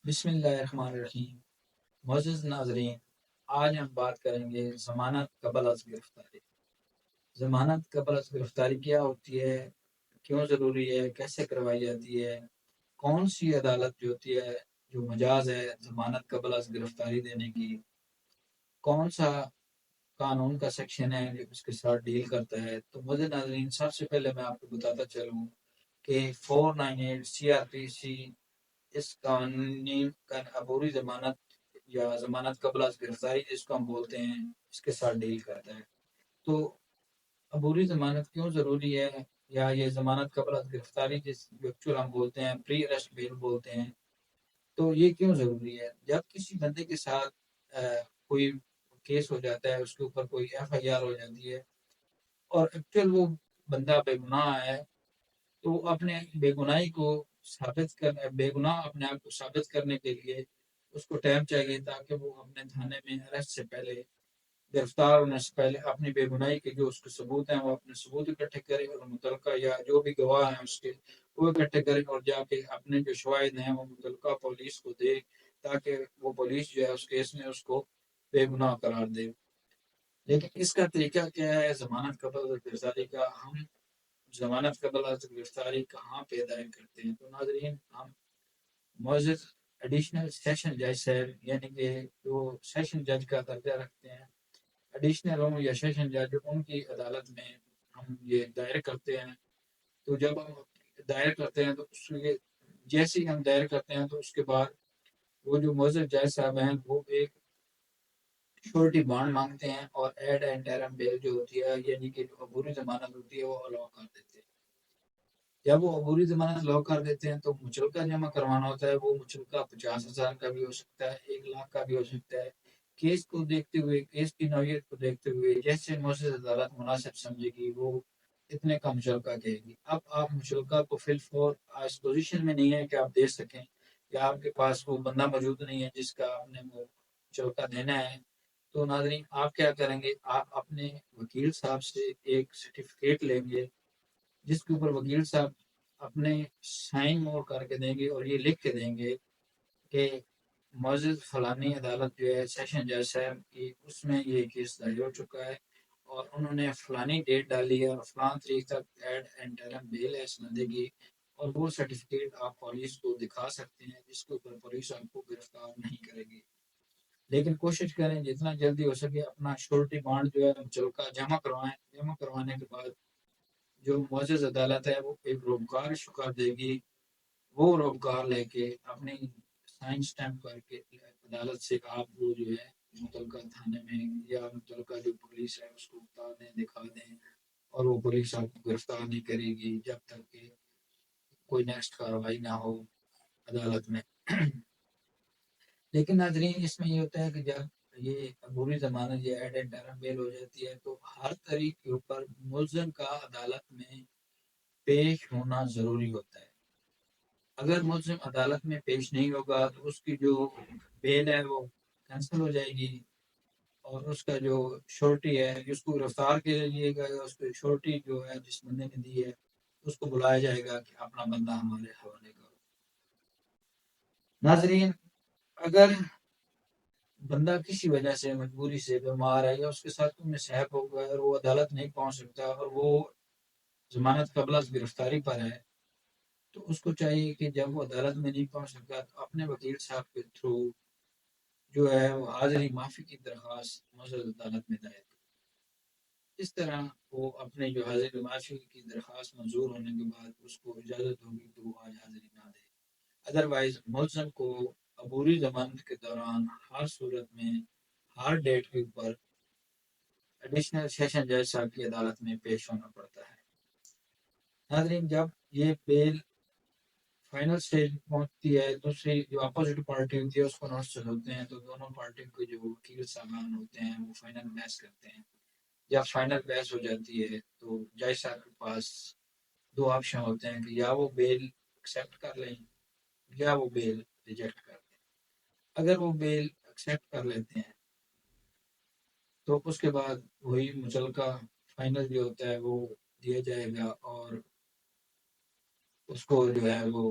بسم اللہ الرحمن الرحیم۔ معزز ناظرین، آج ہم بات کریں گے ضمانت قبل از گرفتاری۔ ضمانت قبل از گرفتاری کیا ہوتی ہے، کیوں ضروری ہے، کیسے کروائی جاتی ہے، کون سی عدالت جو ہوتی ہے جو مجاز ہے ضمانت قبل از گرفتاری دینے کی، کون سا قانون کا سیکشن ہے جو اس کے ساتھ ڈیل کرتا ہے۔ تو معزز ناظرین، سب سے پہلے میں آپ کو بتاتا چلوں کہ 498 CRPC اس قانونی کا عبوری ضمانت یا ضمانت قبل از گرفتاری جس کو ہم بولتے ہیں اس کے ساتھ ڈیل کرتا ہے۔ تو عبوری ضمانت کیوں ضروری ہے، یا یہ ضمانت قبل از گرفتاری جس جو ایکچوئل ہم بولتے ہیں پری ارسٹ بیل بولتے ہیں، تو یہ کیوں ضروری ہے؟ جب کسی بندے کے ساتھ کوئی کیس ہو جاتا ہے، اس کے اوپر کوئی FIR ہو جاتی ہے اور ایکچوئل وہ بندہ بے گناہ ہے، تو اپنے بے گناہی کو بے گناہ اپنے آپ کو ثابت کرنے کے لیے اس کو ٹائم چاہیے تاکہ وہ اپنے تھانے میں اریسٹ سے پہلے، گرفتار ہونے سے پہلے اپنی بے گناہی کے جو اس کے ثبوت ہیں وہ اپنے ثبوت اکٹھے کرے، اور متعلقہ یا جو بھی گواہ ہیں اس کے وہ اکٹھے کرے، اور جا کے اپنے جو شواہد ہیں وہ متعلقہ پولیس کو دے، تاکہ وہ پولیس جو ہے اس کیس میں اس کو بے گناہ قرار دے۔ لیکن اس کا طریقہ کیا ہے ضمانت قبل گرفتاری کا؟ ہم ضمانت قبل از گرفتاری کہاں پہ دائر کرتے ہیں؟ تو ناظرین، ہم معزز ایڈیشنل سیشن جج صاحب، یعنی کہ جو سیشن جج کا درجہ رکھتے ہیں، ایڈیشنل ہوں یا سیشن جج، ان کی عدالت میں ہم یہ دائر کرتے ہیں۔ تو جب ہم دائر کرتے ہیں تو اس کے جیسے ہی ہم دائر کرتے ہیں تو اس کے بعد وہ جو معزز جج صاحب ہیں وہ ایک شورٹی بانڈ مانگتے ہیں، اور ایڈ انٹرم بیل جو ہوتی ہے، یعنی کہ جو عبوری ضمانت ہوتی ہے، وہ الاؤ کر دیتے ہیں۔ جب وہ عبوری ضمانت الاؤ کر دیتے ہیں تو مچلکہ جمع کروانا ہوتا ہے۔ وہ مچلکہ 50,000 کا بھی ہو سکتا ہے، 1 لاکھ کا بھی ہو سکتا ہے۔ کیس کو دیکھتے ہوئے، کیس کی نوعیت کو دیکھتے ہوئے، جیسے معزز عدالت مناسب سمجھے گی وہ اتنے کا مچلکہ کہے گی۔ اب آپ مچلکہ کو فی الفور اس پوزیشن میں نہیں ہے کہ آپ دے سکیں، یا آپ کے پاس وہ بندہ موجود نہیں ہے جس کا آپ نے وہ مچلکہ دینا ہے، تو ناظرین آپ کیا کریں گے؟ آپ اپنے وکیل صاحب سے ایک سرٹیفکیٹ لیں گے جس کے اوپر وکیل صاحب اپنے سائن مور کر کے دیں گے، اور یہ لکھ کے دیں گے کہ معزز فلانی عدالت جو ہے سیشن جج صاحب کی، اس میں یہ کیس دائر ہو چکا ہے، اور انہوں نے فلانی ڈیٹ ڈالی ہے اور فلاں تاریخ تک ایڈ انٹرم بیل ہے اس بندے کی، اور وہ سرٹیفکیٹ آپ پولیس کو دکھا سکتے ہیں، جس کے اوپر پولیس آپ کو گرفتار نہیں کرے گی۔ لیکن کوشش کریں جتنا جلدی ہو سکے اپنا شورٹی بانڈ جو ہے مچلکہ جمع کروائیں۔ جمع کروانے کے بعد جو معزز عدالت ہے وہ ایک روبگار ایشو کر دے گی، وہ روبگار لے کے اپنی سائن سٹیمپ کر کے عدالت سے آپ وہ جو ہے متعلقہ تھانے میں یا متعلقہ جو پولیس ہے اس کو اتار دیں، دکھا دیں، اور وہ پولیس آپ کو گرفتار نہیں کرے گی جب تک کہ کوئی نیکسٹ کارروائی نہ ہو عدالت میں۔ لیکن ناظرین اس میں یہ ہوتا ہے کہ جب یہ عبوری ضمانت یا ایڈ انٹرم بیل ہو جاتی ہے تو ہر طریق کے اوپر ملزم کا عدالت میں پیش ہونا ضروری ہوتا ہے۔ اگر ملزم عدالت میں پیش نہیں ہوگا تو اس کی جو بیل ہے وہ کینسل ہو جائے گی، اور اس کا جو شورٹی ہے جس کو گرفتار کے لیے گا، اس کو شورٹی جو ہے جس بندے نے دی ہے اس کو بلایا جائے گا کہ اپنا بندہ ہمارے حوالے کرو۔ ناظرین، اگر بندہ کسی وجہ سے مجبوری سے بیمار ہے یا اس کے ساتھ کوئی مصحف ہو گیا اور وہ عدالت نہیں پہنچ سکتا، اور وہ ضمانت قبل از گرفتاری پر ہے، تو اس کو چاہیے کہ جب وہ عدالت میں نہیں پہنچ سکتا تو اپنے وکیل صاحب کے تھرو جو ہے وہ حاضری معافی کی درخواست معزز عدالت میں دائر کرے۔ اس طرح وہ اپنے جو حاضری معافی کی درخواست منظور ہونے کے بعد اس کو اجازت ہوگی تو وہ آج حاضری نہ دے۔ ادروائز ملزم کو عبوری ضمانت کے دوران ہر صورت میں ہر ڈیٹ کے اوپر ایڈیشنل سیشن جج صاحب کی عدالت میں پیش ہونا پڑتا ہے۔ ناظرین، جب یہ بیل فائنل سٹیج پہنچتی ہے، دوسری جو اپوزٹ پارٹی ہوتی ہے اس کو نوٹس ہوتے ہیں، تو دونوں پارٹیوں کے جو وکیل صاحبان ہوتے ہیں وہ فائنل بحث کرتے ہیں۔ جب فائنل بحث ہو جاتی ہے تو جج صاحب کے پاس 2 آپشن ہوتے ہیں کہ یا وہ بیل ایکسیپٹ کر لیں یا وہ بیل ریجیکٹ کر دیں۔ اگر وہ بیل ایکسیپٹ کر لیتے ہیں تو اس کے بعد وہی مچلکہ فائنل جو ہوتا ہے وہ دیا جائے گا، اور اس کو جو ہے وہ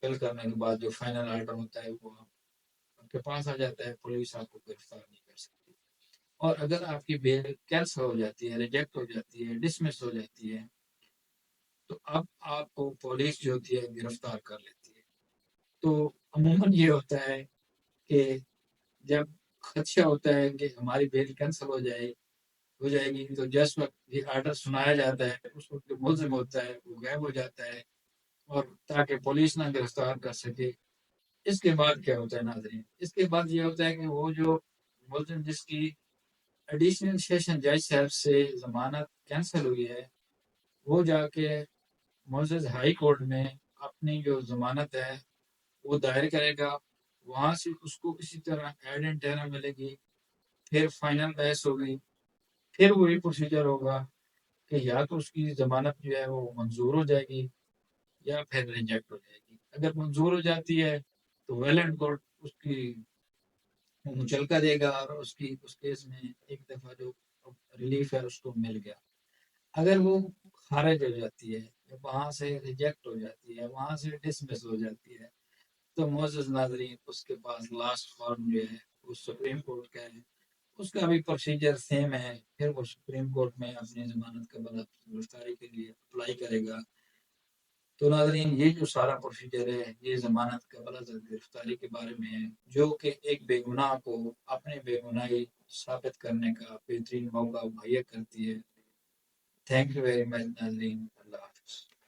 فل کرنے کے بعد جو فائنل آرڈر ہوتا ہے وہ آپ کے پاس آ جاتا ہے، پولیس آپ کو گرفتار نہیں کر سکتی۔ اور اگر آپ کی بیل کینسل ہو جاتی ہے، ریجیکٹ ہو جاتی ہے، ڈسمس ہو جاتی ہے، تو اب آپ کو پولیس جو ہوتی ہے گرفتار کر لیتی ہے۔ تو عموماً یہ ہوتا ہے کہ جب خدشہ ہوتا ہے کہ ہماری بیل کینسل ہو جائے گی، تو جس وقت یہ آرڈر سنایا جاتا ہے اس وقت جو ملزم ہوتا ہے وہ غائب ہو جاتا ہے، اور تاکہ پولیس نہ گرفتار کر سکے۔ اس کے بعد کیا ہوتا ہے ناظرین؟ اس کے بعد یہ ہوتا ہے کہ وہ جو ملزم جس کی ایڈیشنل سیشن جج صاحب سے ضمانت کینسل ہوئی ہے، وہ جا کے معزز ہائی کورٹ میں اپنی جو ضمانت ہے وہ دائر کرے گا، وہاں سے اس کو اسی طرح ایڈنٹ ٹیرا ملے گی، پھر فائنل بحث ہوگی، پھر وہی پروسیجر ہوگا کہ یا تو اس کی ضمانت جو ہے وہ منظور ہو جائے گی یا پھر ریجیکٹ ہو جائے گی۔ اگر منظور ہو جاتی ہے تو ویل اینڈ گڈ، اس کی مچلکا دے گا اور اس کیس میں ایک دفعہ جو ریلیف ہے اس کو مل گیا۔ اگر وہ خارج ہو جاتی ہے، وہاں سے ریجیکٹ ہو جاتی ہے، وہاں سے ڈسمس ہو جاتی ہے، تو معزز ناظرین اس کے پاس لاسٹ فارم جو ہے وہ سپریم کورٹ کا ہے۔ اس کا بھی پروسیجر سیم ہے، پھر وہ سپریم کورٹ میں اپنی ضمانت قبل گرفتاری کے لیے اپلائی کرے گا۔ تو ناظرین یہ جو سارا پروسیجر ہے یہ ضمانت قبل گرفتاری کے بارے میں ہے، جو کہ ایک بے گناہ کو اپنے بے گناہی ثابت کرنے کا بہترین موقع مہیا کرتی ہے۔ تھینک یو ویری مچ ناظرین، اللہ